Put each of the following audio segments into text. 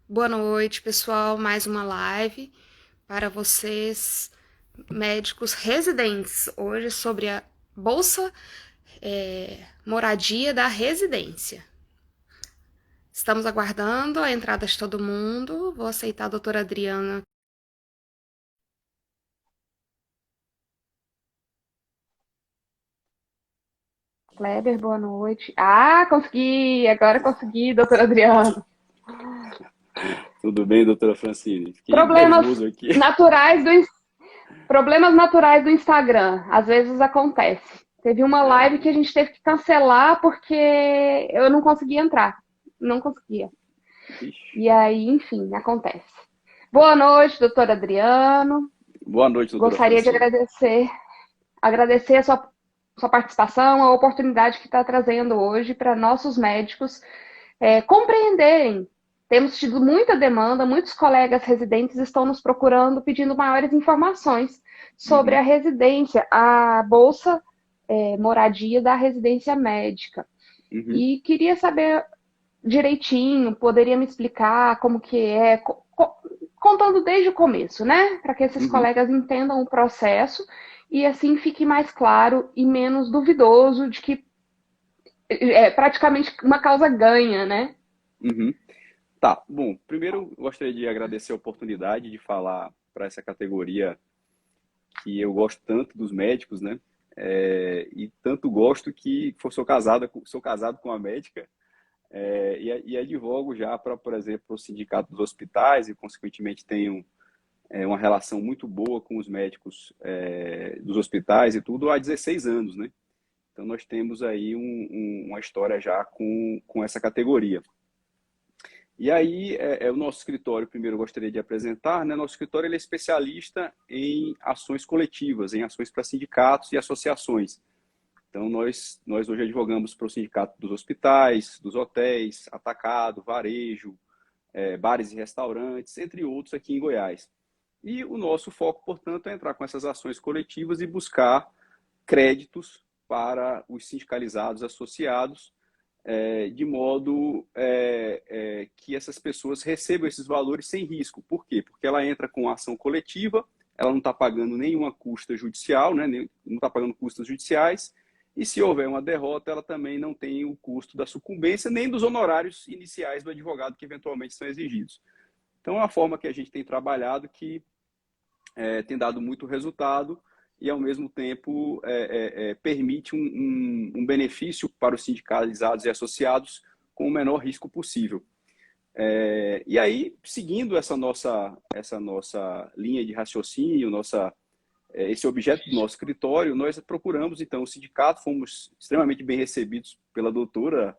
Boa noite, pessoal. Mais uma live para vocês, médicos residentes. Hoje sobre a Bolsa Moradia da Residência. Estamos aguardando a entrada de todo mundo. Vou aceitar a doutora Adriana. Kleber, boa noite. Ah, consegui! Agora consegui, doutora Adriana. Tudo bem, doutora Francine? Fiquei Problemas nervoso aqui. naturais do, problemas naturais do Instagram. Às vezes acontece. Teve uma live que a gente teve que cancelar porque eu não conseguia entrar. Não conseguia. Ixi. E aí, enfim, acontece. Boa noite, doutor Adriano. Boa noite, doutora Gostaria de Francine. agradecer a sua participação, a oportunidade que está trazendo hoje para nossos médicos compreenderem. Temos tido muita demanda, muitos colegas residentes estão nos procurando pedindo maiores informações sobre a Uhum, residência, a bolsa moradia da residência médica. uhum, E queria saber direitinho, poderia me explicar como que é, contando desde o começo, né? Para que esses uhum. colegas entendam o processo e assim fique mais claro e menos duvidoso de que é praticamente uma causa ganha, né? Uhum. Tá, bom, primeiro eu gostaria de agradecer a oportunidade de falar para essa categoria que eu gosto tanto dos médicos, né? E tanto gosto que sou casado com uma médica e advogo já para, por exemplo, o Sindicato dos Hospitais e, consequentemente, tenho uma relação muito boa com os médicos dos hospitais e tudo há 16 anos, né? Então, nós temos aí uma história já com essa categoria. E aí, o nosso escritório, primeiro eu gostaria de apresentar, né? Nosso escritório ele é especialista em ações coletivas, em ações para sindicatos e associações. Então, nós hoje advogamos para o sindicato dos hospitais, dos hotéis, atacado, varejo, bares e restaurantes, entre outros aqui em Goiás. E o nosso foco, portanto, é entrar com essas ações coletivas e buscar créditos para os sindicalizados associados, de modo que essas pessoas recebam esses valores sem risco. Por quê? Porque ela entra com ação coletiva, ela não está pagando nenhuma custa judicial, né? Não está pagando custas judiciais, e se houver uma derrota, ela também não tem o custo da sucumbência, nem dos honorários iniciais do advogado que eventualmente são exigidos. Então, é uma forma que a gente tem trabalhado que tem dado muito resultado e, ao mesmo tempo, permite um benefício para os sindicalizados e associados com o menor risco possível. E aí, seguindo essa nossa linha de raciocínio, esse objeto do nosso escritório, nós procuramos, então, o sindicato, fomos extremamente bem recebidos pela doutora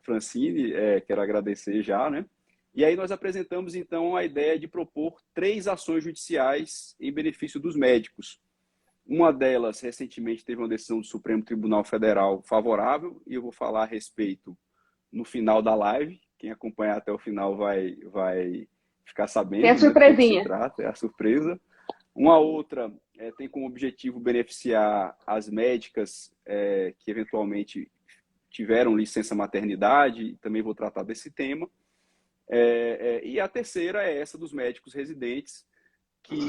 Francine, quero agradecer já, né? E aí nós apresentamos, então, a ideia de propor 3 ações judiciais em benefício dos médicos. Uma delas, recentemente, teve uma decisão do Supremo Tribunal Federal favorável, e eu vou falar a respeito no final da live. Quem acompanhar até o final vai ficar Tem a sabendo, né, do que se surpresinha. trata, é a surpresa. Uma outra tem como objetivo beneficiar as médicas que eventualmente tiveram licença maternidade, também vou tratar desse tema. E a terceira é essa dos médicos residentes, que,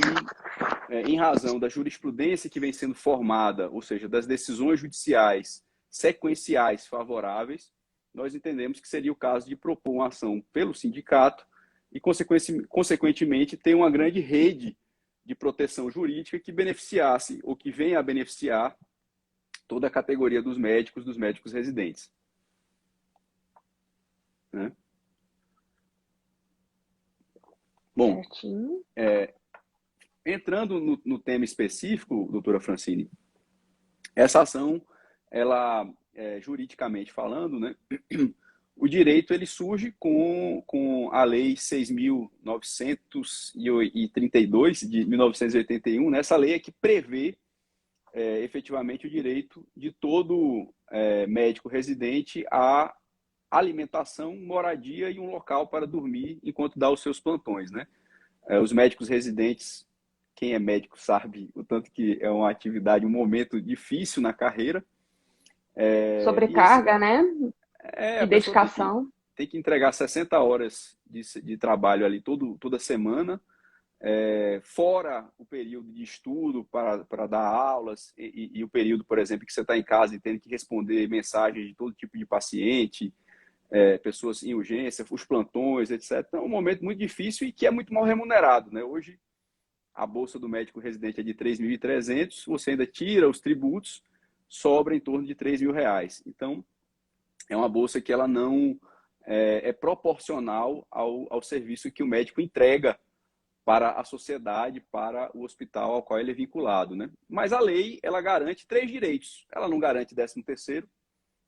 em razão da jurisprudência que vem sendo formada, ou seja, das decisões judiciais sequenciais favoráveis, nós entendemos que seria o caso de propor uma ação pelo sindicato e, consequentemente, ter uma grande rede de proteção jurídica que beneficiasse ou que venha a beneficiar toda a categoria dos médicos residentes, né? Bom, Certinho. entrando no tema específico, doutora Francine, essa ação, ela, juridicamente falando, né, o direito ele surge com a Lei 6.932 de 1981. Né? Essa lei é que prevê efetivamente o direito de todo médico residente à alimentação, moradia e um local para dormir enquanto dá os seus plantões. Né? Os médicos residentes, quem é médico sabe o tanto que é uma atividade, um momento difícil na carreira. E esse Sobrecarga, né? a E pessoa tem que dedicação. tem que entregar 60 horas de trabalho ali toda semana, fora o período de estudo para dar aulas e o período, por exemplo, que você está em casa e tem que responder mensagens de todo tipo de paciente, pessoas em urgência, os plantões, etc. Então, é um momento muito difícil e que é muito mal remunerado, né? Hoje, a bolsa do médico residente é de 3.300, você ainda tira os tributos, sobra em torno de R$ 3.000. Então, é uma bolsa que ela não é proporcional ao serviço que o médico entrega para a sociedade, para o hospital ao qual ele é vinculado, né? Mas a lei, ela garante três direitos. Ela não garante 13º,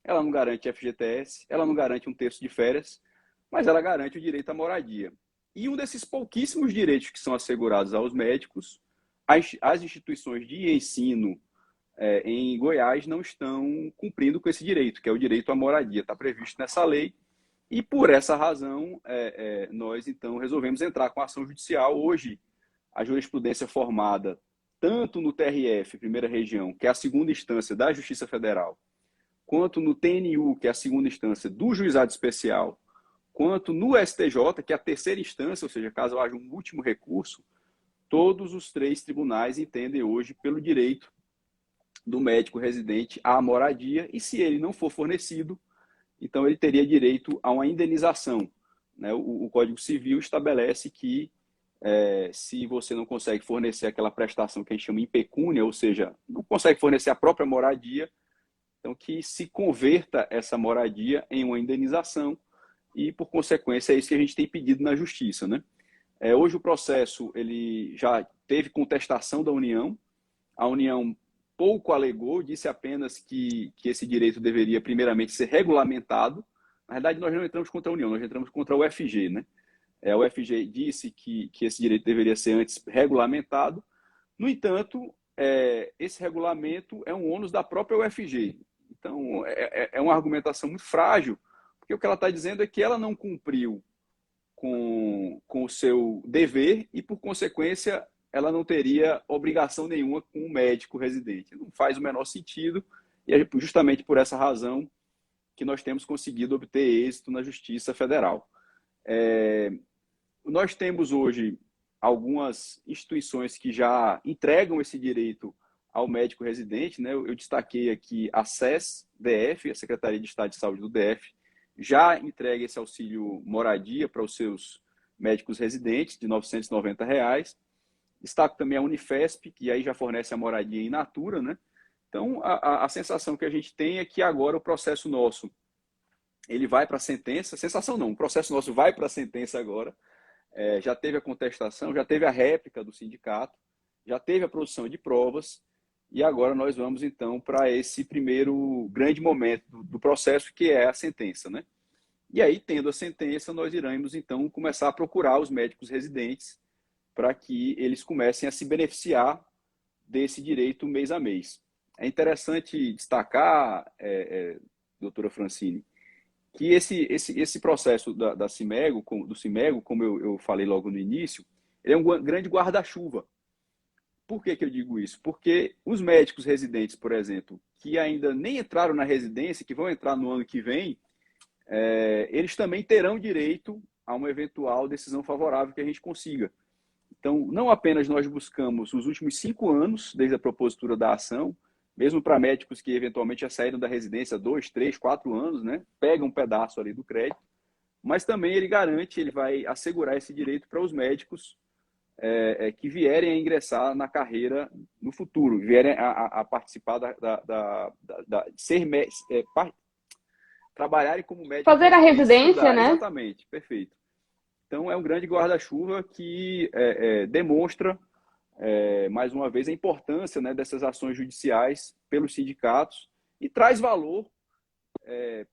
ela não garante FGTS, ela não garante um terço de férias, mas ela garante o direito à moradia. E um desses pouquíssimos direitos que são assegurados aos médicos, as instituições de ensino em Goiás não estão cumprindo com esse direito, que é o direito à moradia. Está previsto nessa lei. E por essa razão, nós então resolvemos entrar com a ação judicial. Hoje, a jurisprudência formada tanto no TRF, primeira região, que é a segunda instância da Justiça Federal, quanto no TNU, que é a segunda instância do Juizado Especial, quanto no STJ, que é a terceira instância, ou seja, caso haja um último recurso, todos os três tribunais entendem hoje pelo direito do médico residente à moradia, e se ele não for fornecido, então ele teria direito a uma indenização, né? O Código Civil estabelece que se você não consegue fornecer aquela prestação que a gente chama em pecúnia, ou seja, não consegue fornecer a própria moradia, então que se converta essa moradia em uma indenização e, por consequência, é isso que a gente tem pedido na Justiça, né? Hoje o processo ele já teve contestação da União, a União pouco alegou, disse apenas que esse direito deveria primeiramente ser regulamentado. Na verdade, nós não entramos contra a União, nós entramos contra o UFG, né? A UFG disse que esse direito deveria ser antes regulamentado. No entanto, esse regulamento é um ônus da própria UFG. Então, é uma argumentação muito frágil, porque o que ela está dizendo é que ela não cumpriu com o seu dever e, por consequência, ela não teria obrigação nenhuma com o médico residente. Não faz o menor sentido e é justamente por essa razão que nós temos conseguido obter êxito na Justiça Federal. Nós temos hoje algumas instituições que já entregam esse direito ao médico residente, né? Eu destaquei aqui a SES-DF, a Secretaria de Estado de Saúde do DF, já entrega esse auxílio moradia para os seus médicos residentes, de R$ 990. Destaco também a Unifesp, que aí já fornece a moradia in natura, né? Então, a sensação que a gente tem é que agora o processo nosso, ele vai para a sentença. Sensação não, o processo nosso vai para a sentença agora. Já teve a contestação, já teve a réplica do sindicato, já teve a produção de provas, e agora nós vamos, então, para esse primeiro grande momento do processo, que é a sentença, né? E aí, tendo a sentença, nós iremos, então, começar a procurar os médicos residentes para que eles comecem a se beneficiar desse direito mês a mês. É interessante destacar, doutora Francine, que esse processo da Cimego, do Cimego, como eu falei logo no início, ele é um grande guarda-chuva. Por que eu digo isso? Porque os médicos residentes, por exemplo, que ainda nem entraram na residência, que vão entrar no ano que vem, eles também terão direito a uma eventual decisão favorável que a gente consiga. Então, não apenas nós buscamos os últimos 5 anos, desde a propositura da ação, mesmo para médicos que eventualmente já saíram da residência 2, 3, 4 anos, né? Pega um pedaço ali do crédito, mas também ele vai assegurar esse direito para os médicos que vierem a ingressar na carreira no futuro, vierem a participar trabalharem como médico Fazer a residente, residência, estudar, né? exatamente, perfeito. Então, é um grande guarda-chuva que demonstra, mais uma vez, a importância, né, dessas ações judiciais pelos sindicatos e traz valor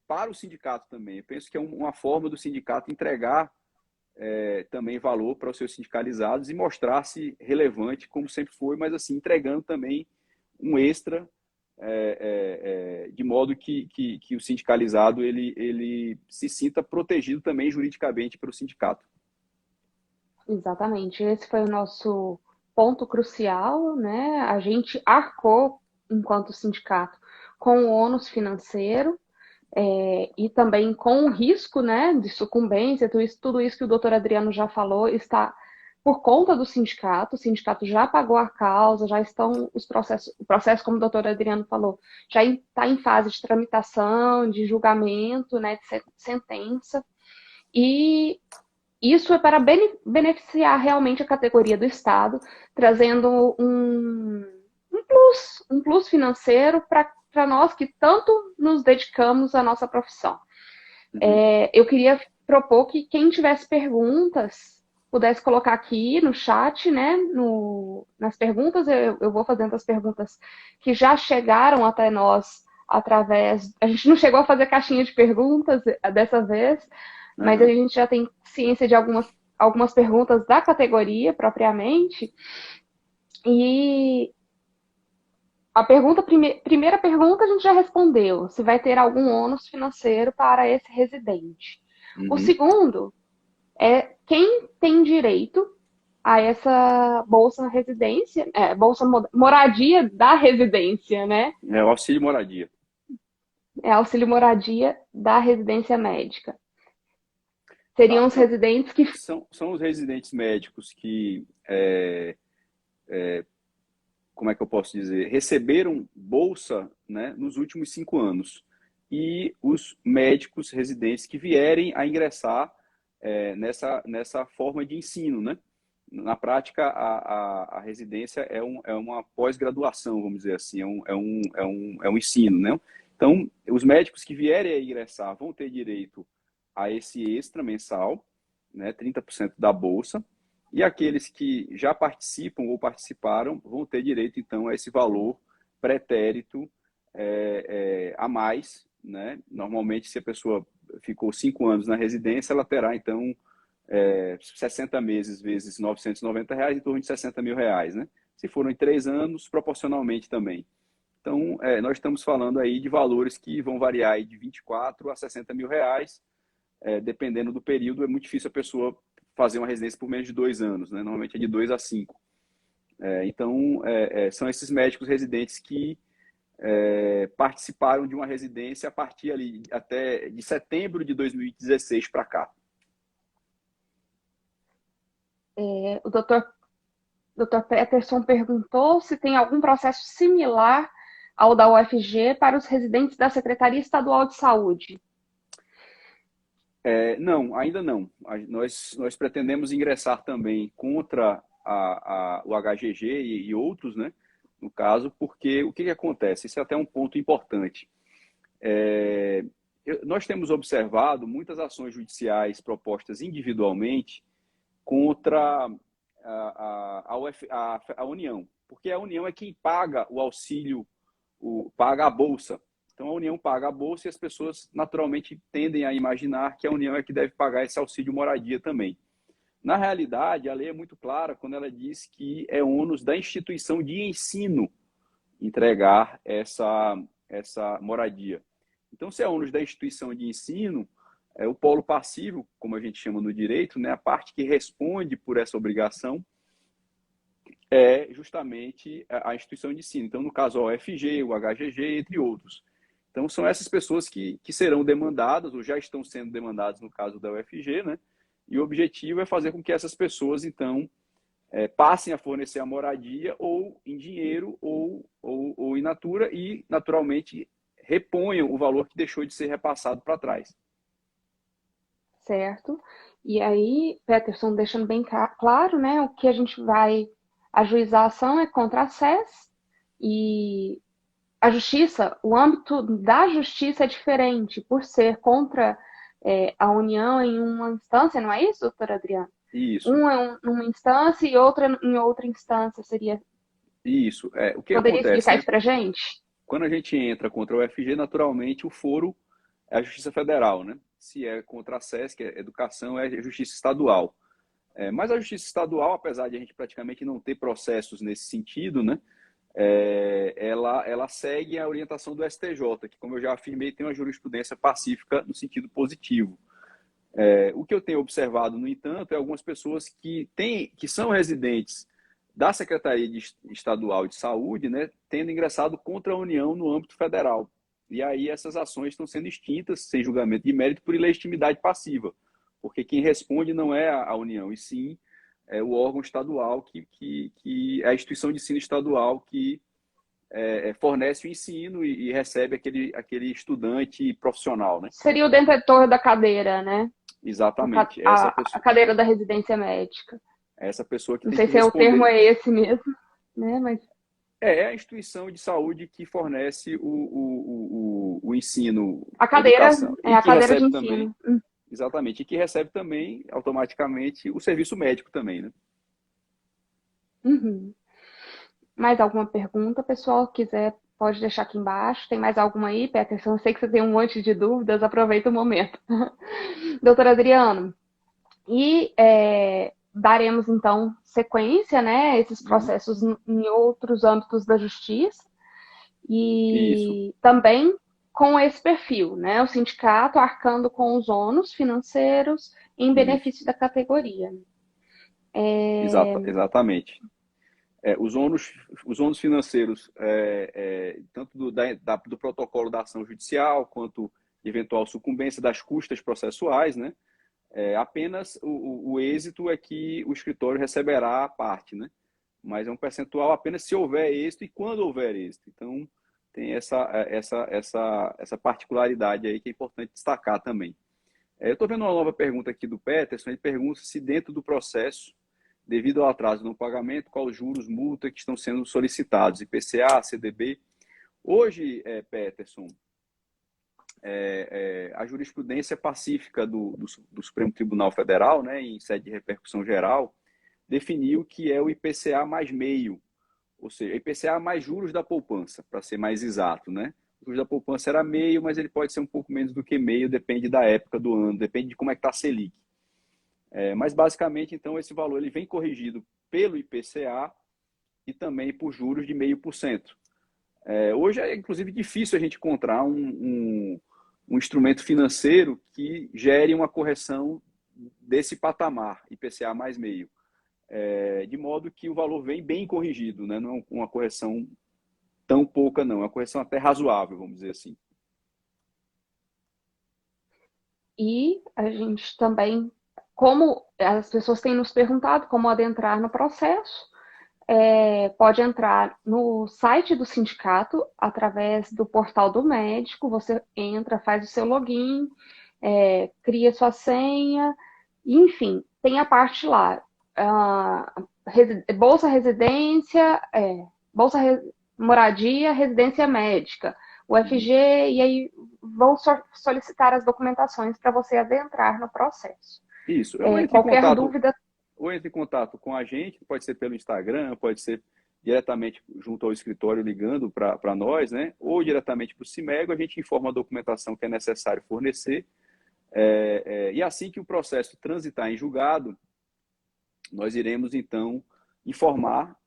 para o sindicato também. Eu penso que é uma forma do sindicato entregar também valor para os seus sindicalizados e mostrar-se relevante, como sempre foi, mas assim, entregando também um extra, de modo que o sindicalizado ele se sinta protegido também juridicamente pelo sindicato. Exatamente. Esse foi o nosso ponto crucial, né? A gente arcou, enquanto sindicato, com o ônus financeiro. e também com o risco, né, de sucumbência, tudo isso que o doutor Adriano já falou, está por conta do sindicato. O sindicato já pagou a causa, já estão os processos, o processo, como o doutor Adriano falou, já está em fase de tramitação, de julgamento, né, de sentença, e isso é para beneficiar realmente a categoria do Estado, trazendo um plus financeiro para nós que tanto nos dedicamos à nossa profissão. Uhum. Eu queria propor que quem tivesse perguntas pudesse colocar aqui no chat, né? Nas perguntas, eu vou fazendo as perguntas que já chegaram até nós através. A gente não chegou a fazer caixinha de perguntas dessa vez, mas a Uhum. gente já tem ciência de algumas perguntas da categoria propriamente. E primeira pergunta a gente já respondeu, se vai ter algum ônus financeiro para esse residente. O Uhum. segundo é quem tem direito a essa bolsa residência, bolsa moradia da residência, né? É o auxílio moradia. É auxílio moradia da residência médica. Seriam Tá. os Não, residentes que. são os residentes médicos que, como é que eu posso dizer, receberam bolsa, né, nos últimos 5 anos. E os médicos residentes que vierem a ingressar nessa forma de ensino, né? Na prática, a residência é uma pós-graduação, vamos dizer assim, é um ensino, né? Então, os médicos que vierem a ingressar vão ter direito a esse extra mensal, né, 30% da bolsa, e aqueles que já participam ou participaram vão ter direito, então, a esse valor pretérito a mais, né? Normalmente, se a pessoa ficou 5 anos na residência, ela terá, então, 60 meses vezes R$ 990, em torno de R$ 60.000, né? Se foram em 3 anos, proporcionalmente também. Então, nós estamos falando aí de valores que vão variar aí de 24 a R$ 60.000, dependendo do período. É muito difícil a pessoa fazer uma residência por menos de 2 anos, né? Normalmente é de 2 a 5. Então, são esses médicos residentes que participaram de uma residência a partir ali até de setembro de 2016 para cá. O doutor Peterson perguntou se tem algum processo similar ao da UFG para os residentes da Secretaria Estadual de Saúde. Não, ainda não. Nós pretendemos ingressar também contra o HGG e outros, né? No caso, porque o que acontece? Isso é até um ponto importante. Nós temos observado muitas ações judiciais propostas individualmente contra a União, porque a União é quem paga o auxílio, paga a bolsa. Então, a União paga a bolsa e as pessoas naturalmente tendem a imaginar que a União é que deve pagar esse auxílio moradia também. Na realidade, a lei é muito clara quando ela diz que é ônus da instituição de ensino entregar essa moradia. Então, se é ônus da instituição de ensino, o polo passivo, como a gente chama no direito, né, a parte que responde por essa obrigação é justamente a instituição de ensino. Então, no caso, a UFG, o HGG, entre outros. Então, são essas pessoas que serão demandadas, ou já estão sendo demandadas no caso da UFG, né? E o objetivo é fazer com que essas pessoas, então, passem a fornecer a moradia ou em dinheiro ou in natura e, naturalmente, reponham o valor que deixou de ser repassado para trás. Certo? E aí, Peterson, deixando bem claro, né, o que a gente vai ajuizar a ação é contra a SES e a justiça, o âmbito da justiça é diferente, por ser contra a União em uma instância, não é isso, doutor Adriano? Isso, Um é uma instância e outra em outra instância, seria. isso. O que Poderia acontece, explicar né? isso para gente? Quando a gente entra contra o UFG, naturalmente o foro é a Justiça Federal, né? Se é contra a SES, que é Educação, é a Justiça Estadual. Mas a Justiça Estadual, apesar de a gente praticamente não ter processos nesse sentido, né? Ela segue a orientação do STJ, que, como eu já afirmei, tem uma jurisprudência pacífica no sentido positivo. O que eu tenho observado, no entanto, é algumas pessoas que são residentes da Secretaria Estadual de Saúde, né, tendo ingressado contra a União no âmbito federal. E aí essas ações estão sendo extintas, sem julgamento de mérito, por ilegitimidade passiva, porque quem responde não é a União, e sim é o órgão estadual, que é a instituição de ensino estadual que fornece o ensino e recebe aquele estudante profissional, né? Seria o detentor da cadeira, né? Exatamente. A cadeira da residência médica. Essa pessoa que Não tem sei que se é o termo responder. é esse mesmo, né? Mas É a instituição de saúde que fornece o ensino, a a cadeira educação, é e a que cadeira de recebe também, ensino. exatamente, e que recebe também, automaticamente, o serviço médico também, né? Uhum. Mais alguma pergunta, pessoal? Quiser, pode deixar aqui embaixo. Tem mais alguma aí, Peterson? Eu sei que você tem um monte de dúvidas, aproveita o momento. Doutor Adriano, e daremos então sequência, né, a esses Uhum. processos em outros âmbitos da justiça Isso, e também com esse perfil, né, o sindicato arcando com os ônus financeiros em isso, benefício da categoria. exatamente. Os ônus financeiros, tanto do protocolo da ação judicial, quanto eventual sucumbência das custas processuais, né? Apenas o êxito é que o escritório receberá a parte, né? Mas é um percentual apenas se houver êxito e quando houver êxito. Então, tem essa particularidade aí que é importante destacar também. Eu estou vendo uma nova pergunta aqui do Peterson. Ele pergunta se dentro do processo, devido ao atraso no pagamento, quais os juros, multa que estão sendo solicitados, IPCA, CDB. Hoje, Peterson, a jurisprudência pacífica do Supremo Tribunal Federal, né, em sede de repercussão geral, definiu que é o IPCA mais meio, ou seja, IPCA mais juros da poupança, para ser mais exato, né? O juros da poupança era meio, mas ele pode ser um pouco menos do que meio, depende da época do ano, depende de como é que está a Selic. Mas basicamente, então, esse valor ele vem corrigido pelo IPCA e também por juros de 0,5%. Hoje é, inclusive, difícil a gente encontrar um instrumento financeiro que gere uma correção desse patamar, IPCA mais meio. De modo que o valor vem bem corrigido, né? Não é uma correção tão pouca, não. É uma correção até razoável, vamos dizer assim. E a gente também, como as pessoas têm nos perguntado como adentrar no processo, pode entrar no site do sindicato através do portal do médico. Você entra, faz o seu login, cria sua senha, enfim, tem a parte lá. Bolsa Residência, Bolsa Moradia, Residência Médica, o Uhum. FG, e aí vão solicitar as documentações para você adentrar no processo. Isso. Qualquer dúvida. Ou entre em contato com a gente, pode ser pelo Instagram, pode ser diretamente junto ao escritório ligando para nós, né? Ou diretamente para o CIMEGO, a gente informa a documentação que é necessário fornecer. E assim que o processo transitar em julgado, nós iremos então informar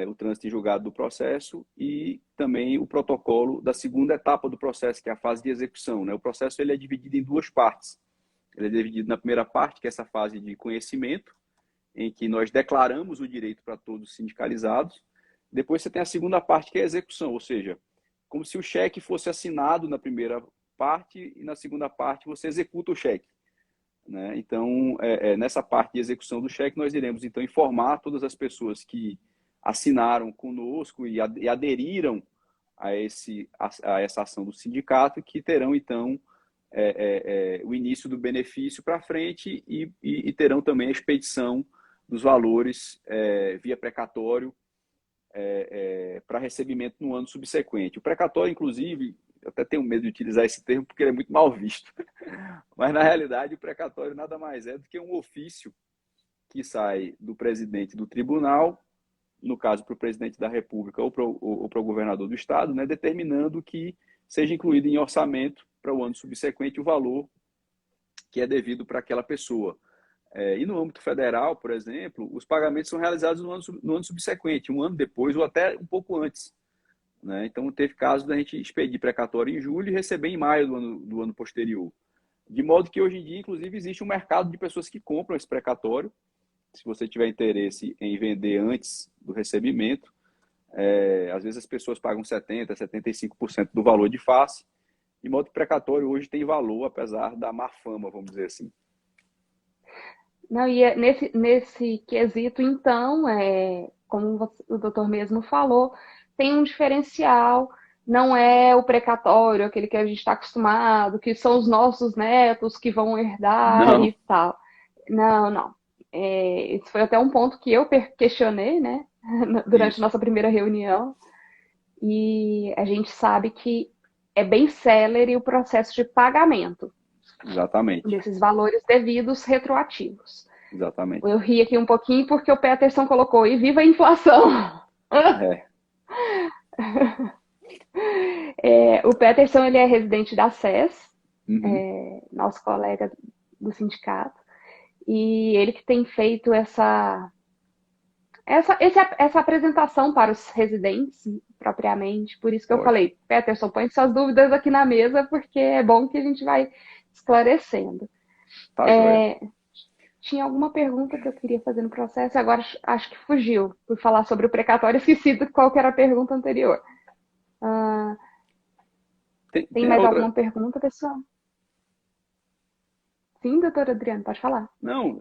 o trânsito em julgado do processo e também o protocolo da segunda etapa do processo, que é a fase de execução, né? O processo ele é dividido em duas partes. Ele é dividido na primeira parte, que é essa fase de conhecimento, em que nós declaramos o direito para todos os sindicalizados. Depois você tem a segunda parte, que é a execução, ou seja, como se o cheque fosse assinado na primeira parte e na segunda parte você executa o cheque. Né? Então, nessa parte de execução do cheque, nós iremos então informar todas as pessoas que assinaram conosco e aderiram a essa ação do sindicato, que terão então o início do benefício para frente e terão também a expedição dos valores via precatório para recebimento no ano subsequente. O precatório, inclusive, eu até tenho medo de utilizar esse termo porque ele é muito mal visto, mas na realidade o precatório nada mais é do que um ofício que sai do presidente do tribunal, no caso para o presidente da República ou para o governador do estado, né, determinando que seja incluído em orçamento para o ano subsequente o valor que é devido para aquela pessoa. E no âmbito federal, por exemplo, os pagamentos são realizados no ano subsequente, um ano depois ou até um pouco antes. Né? Então, teve casos da gente expedir precatório em julho e receber em maio do ano posterior. De modo que hoje em dia, inclusive, existe um mercado de pessoas que compram esse precatório. Se você tiver interesse em vender antes do recebimento, Às vezes as pessoas pagam 70%, 75% do valor de face, e modo precatório hoje tem valor, apesar da má fama, vamos dizer assim. Não, e nesse quesito, então, como o doutor mesmo falou, tem um diferencial, não é o precatório, aquele que a gente está acostumado, que são os nossos netos que vão herdar e Não, tal. Não, não. Esse foi até um ponto que eu questionei, né, durante isso, nossa primeira reunião, e a gente sabe que é bem célere o processo de pagamento exatamente, desses valores devidos retroativos. exatamente. Eu ri aqui um pouquinho porque o Peterson colocou, e viva a inflação! É, O Peterson, ele é residente da SES, uhum, nosso colega do sindicato, e ele que tem feito essa apresentação para os residentes, propriamente. Por isso que eu ótimo. falei, Peterson, põe suas dúvidas aqui na mesa, porque é bom que a gente vai esclarecendo. Tá, joia. Tinha alguma pergunta que eu queria fazer no processo, agora acho que fugiu. Por falar sobre o precatório, esqueci qual que era a pergunta anterior. Tem Tem a mais outra. alguma pergunta, pessoal? Sim, doutora Adriana, pode falar. Não,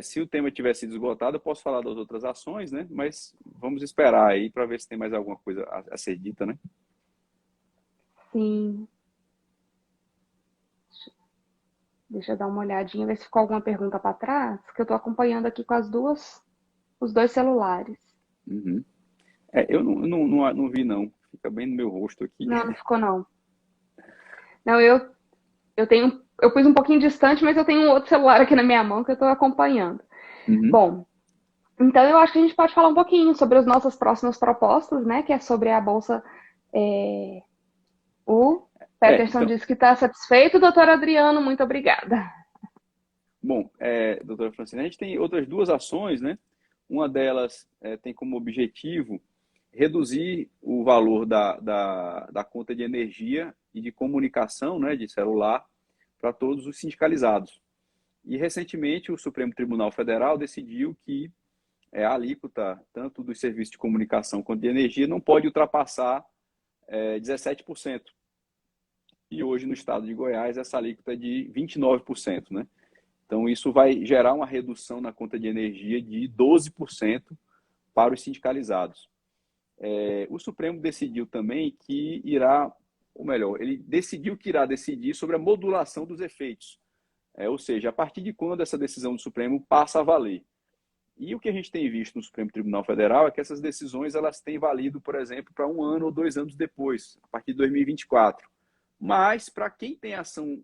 se o tema tiver sido esgotado, eu posso falar das outras ações, né? Mas vamos esperar aí para ver se tem mais alguma coisa a ser dita, né? Sim, deixa eu dar uma olhadinha, ver se ficou alguma pergunta para trás, que eu estou acompanhando aqui com os dois celulares. Uhum. Eu não vi, não. Fica bem no meu rosto aqui. Não, não ficou não. Não, eu pus um pouquinho distante, mas eu tenho um outro celular aqui na minha mão que eu estou acompanhando. Uhum. Bom, então eu acho que a gente pode falar um pouquinho sobre as nossas próximas propostas, né? Que é sobre a bolsa. O Peterson Então, disse que está satisfeito, doutor Adriano, muito obrigada. bom, doutora Francine, a gente tem outras duas ações, né? Uma delas tem como objetivo reduzir o valor da conta de energia e de comunicação, né, de celular, para todos os sindicalizados. E, recentemente, o Supremo Tribunal Federal decidiu que a alíquota, tanto dos serviços de comunicação quanto de energia, não pode ultrapassar 17%. E hoje, no estado de Goiás, essa alíquota é de 29%, né? Então, isso vai gerar uma redução na conta de energia de 12% para os sindicalizados. O Supremo decidiu também que irá, ou melhor, ele decidiu que irá decidir sobre a modulação dos efeitos. Ou seja, a partir de quando essa decisão do Supremo passa a valer. E o que a gente tem visto no Supremo Tribunal Federal é que essas decisões elas têm valido, por exemplo, para 1 ano ou 2 anos depois, a partir de 2024. Mas, para quem tem ação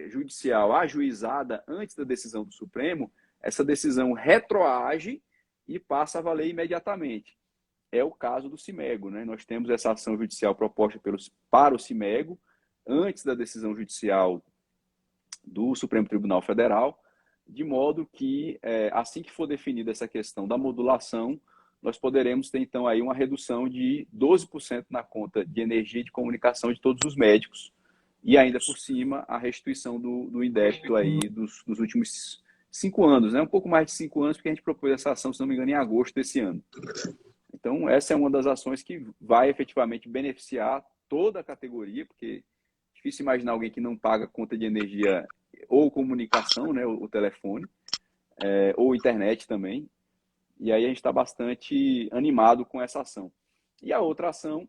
judicial ajuizada antes da decisão do Supremo, essa decisão retroage e passa a valer imediatamente. É o caso do Cimego, né? Nós temos essa ação judicial proposta para o Cimego antes da decisão judicial do Supremo Tribunal Federal, de modo que, assim que for definida essa questão da modulação, nós poderemos ter, então, aí uma redução de 12% na conta de energia e de comunicação de todos os médicos, e ainda por cima, a restituição do indébito aí dos últimos 5 anos, né? Um pouco mais de 5 anos, porque a gente propôs essa ação, se não me engano, em agosto desse ano. Então, essa é uma das ações que vai efetivamente beneficiar toda a categoria, porque é difícil imaginar alguém que não paga conta de energia ou comunicação, né, o telefone, ou internet também. E aí a gente está bastante animado com essa ação. E a outra ação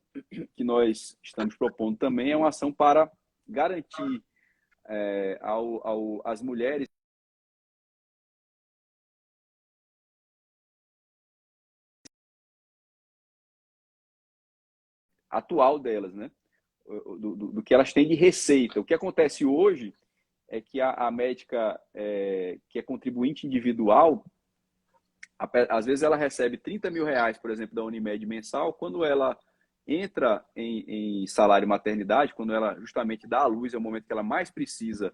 que nós estamos propondo também é uma ação para garantir às mulheres atual delas, né? Do que elas têm de receita. O que acontece hoje é que a médica que é contribuinte individual, às vezes ela recebe 30 mil reais, por exemplo, da Unimed mensal, quando ela entra em salário maternidade, quando ela justamente dá à luz, é o momento que ela mais precisa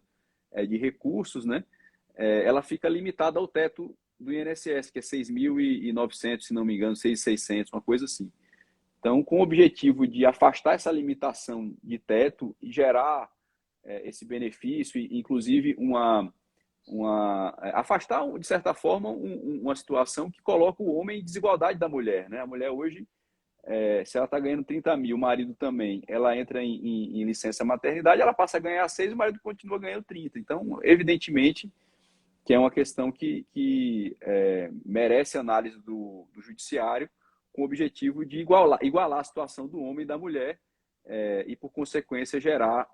de recursos, né? Ela fica limitada ao teto do INSS, que é 6.900, se não me engano, 6.600, uma coisa assim. Então, com o objetivo de afastar essa limitação de teto e gerar esse benefício, e inclusive afastar, de certa forma, uma situação que coloca o homem em desigualdade da mulher. Né? A mulher hoje se ela está ganhando 30 mil, o marido também, ela entra em licença maternidade, ela passa a ganhar 6, o marido continua ganhando 30. Então, evidentemente, que é uma questão que merece análise do judiciário com o objetivo de igualar a situação do homem e da mulher e, por consequência, gerar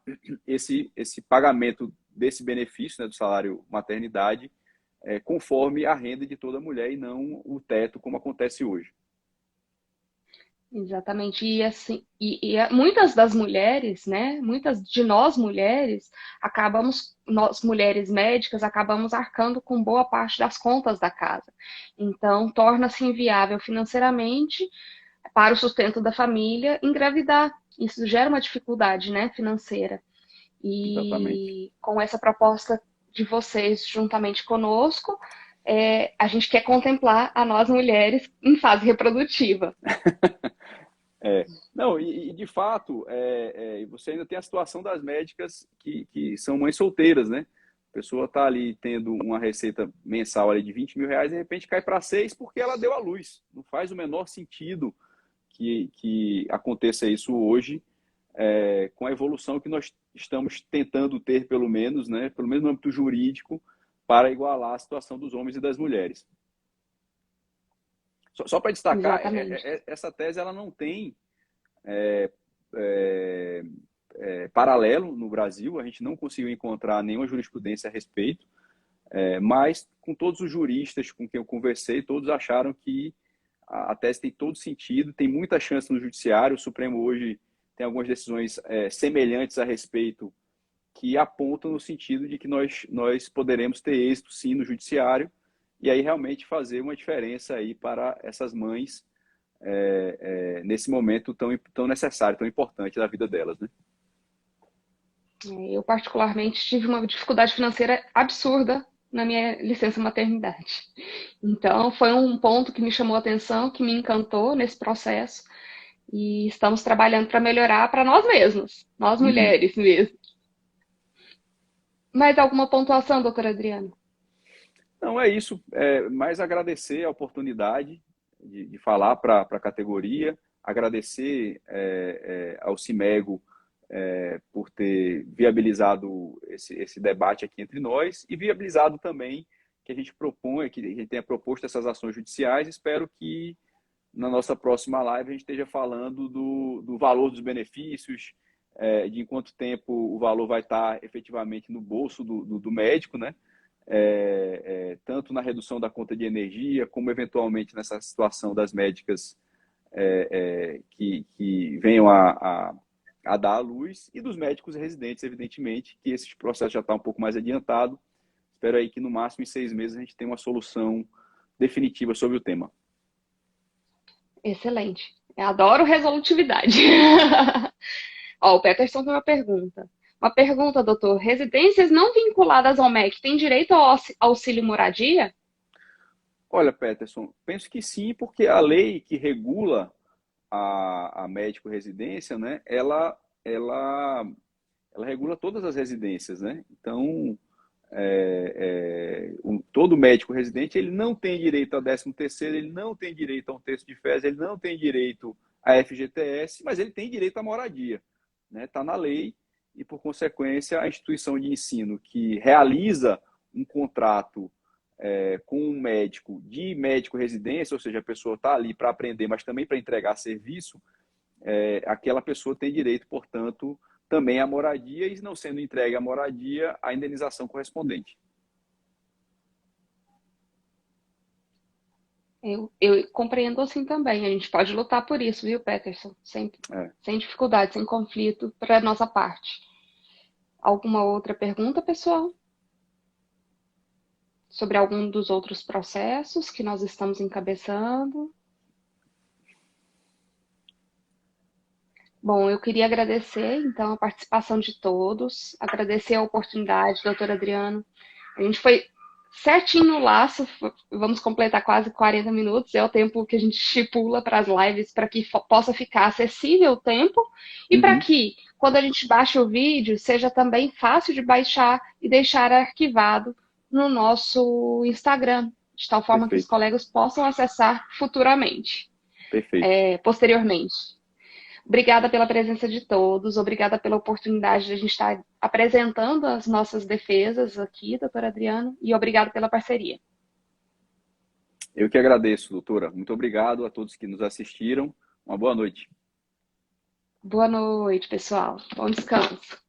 esse pagamento desse benefício, né, do salário maternidade conforme a renda de toda mulher e não o teto, como acontece hoje. Exatamente. E assim, muitas das mulheres, né? Muitas de nós mulheres, nós mulheres médicas, acabamos arcando com boa parte das contas da casa. Então, torna-se inviável financeiramente para o sustento da família engravidar. Isso gera uma dificuldade, né, financeira. Exatamente. E com essa proposta de vocês, juntamente conosco, a gente quer contemplar a nós mulheres em fase reprodutiva. Não, e de fato, você ainda tem a situação das médicas que são mães solteiras, né? A pessoa está ali tendo uma receita mensal ali de 20 mil reais, de repente cai para 6 porque ela deu à luz. Não faz o menor sentido que aconteça isso hoje, com a evolução que nós estamos tentando ter, pelo menos, né? Pelo menos no âmbito jurídico, para igualar a situação dos homens e das mulheres. Só para destacar, Exatamente. essa tese ela não tem é, é, paralelo no Brasil, a gente não conseguiu encontrar nenhuma jurisprudência a respeito, mas com todos os juristas com quem eu conversei, todos acharam que a tese tem todo sentido, tem muita chance no judiciário, o Supremo hoje tem algumas decisões semelhantes a respeito que apontam no sentido de que nós poderemos ter êxito sim no judiciário e aí realmente fazer uma diferença aí para essas mães nesse momento tão necessário, tão importante da vida delas, né? Eu, particularmente, tive uma dificuldade financeira absurda na minha licença maternidade. Então, foi um ponto que me chamou a atenção, que me encantou nesse processo. E estamos trabalhando para melhorar para nós mesmos, nós Uhum. mulheres mesmo. Mais alguma pontuação, doutora Adriana? Não, é isso. Mais agradecer a oportunidade de falar para a categoria, agradecer ao Cimego por ter viabilizado esse debate aqui entre nós e viabilizado também que a gente proponha, que a gente tenha proposto essas ações judiciais. Espero que na nossa próxima live a gente esteja falando do valor dos benefícios, de em quanto tempo o valor vai estar efetivamente no bolso do médico, né? Tanto na redução da conta de energia, como eventualmente nessa situação das médicas que venham a dar à luz, e dos médicos residentes, evidentemente, que esse processo já está um pouco mais adiantado. Espero aí que no máximo em 6 meses a gente tenha uma solução definitiva sobre o tema. Excelente. Eu adoro resolutividade. Ó, o Peterson tem uma pergunta. Uma pergunta, doutor. Residências não vinculadas ao MEC têm direito ao auxílio moradia? Olha, Peterson, penso que sim, porque a lei que regula a médico-residência, né, ela regula todas as residências, né? Então, todo médico residente ele não tem direito a 13º, ele não tem direito a um terço de férias, ele não tem direito a FGTS, mas ele tem direito à moradia, né? Está na lei e, por consequência, a instituição de ensino que realiza um contrato com um médico de médico-residência, ou seja, a pessoa está ali para aprender, mas também para entregar serviço, aquela pessoa tem direito, portanto, também à moradia e, não sendo entregue a moradia, a indenização correspondente. Eu compreendo assim também. A gente pode lutar por isso, viu, Peterson? Sem dificuldade, sem conflito, para a nossa parte. Alguma outra pergunta, pessoal? Sobre algum dos outros processos que nós estamos encabeçando? Bom, eu queria agradecer, então, a participação de todos, agradecer a oportunidade, doutor Adriano. A gente foi certinho no laço, vamos completar quase 40 minutos, é o tempo que a gente estipula para as lives, para que possa ficar acessível o tempo e para que, quando a gente baixa o vídeo, seja também fácil de baixar e deixar arquivado no nosso Instagram, de tal forma que os Perfeito. colegas possam acessar futuramente. Perfeito. posteriormente. Obrigada pela presença de todos, obrigada pela oportunidade de a gente estar apresentando as nossas defesas aqui, doutora Adriana, e obrigada pela parceria. Eu que agradeço, doutora. Muito obrigado a todos que nos assistiram. Uma boa noite. Boa noite, pessoal. Bom descanso.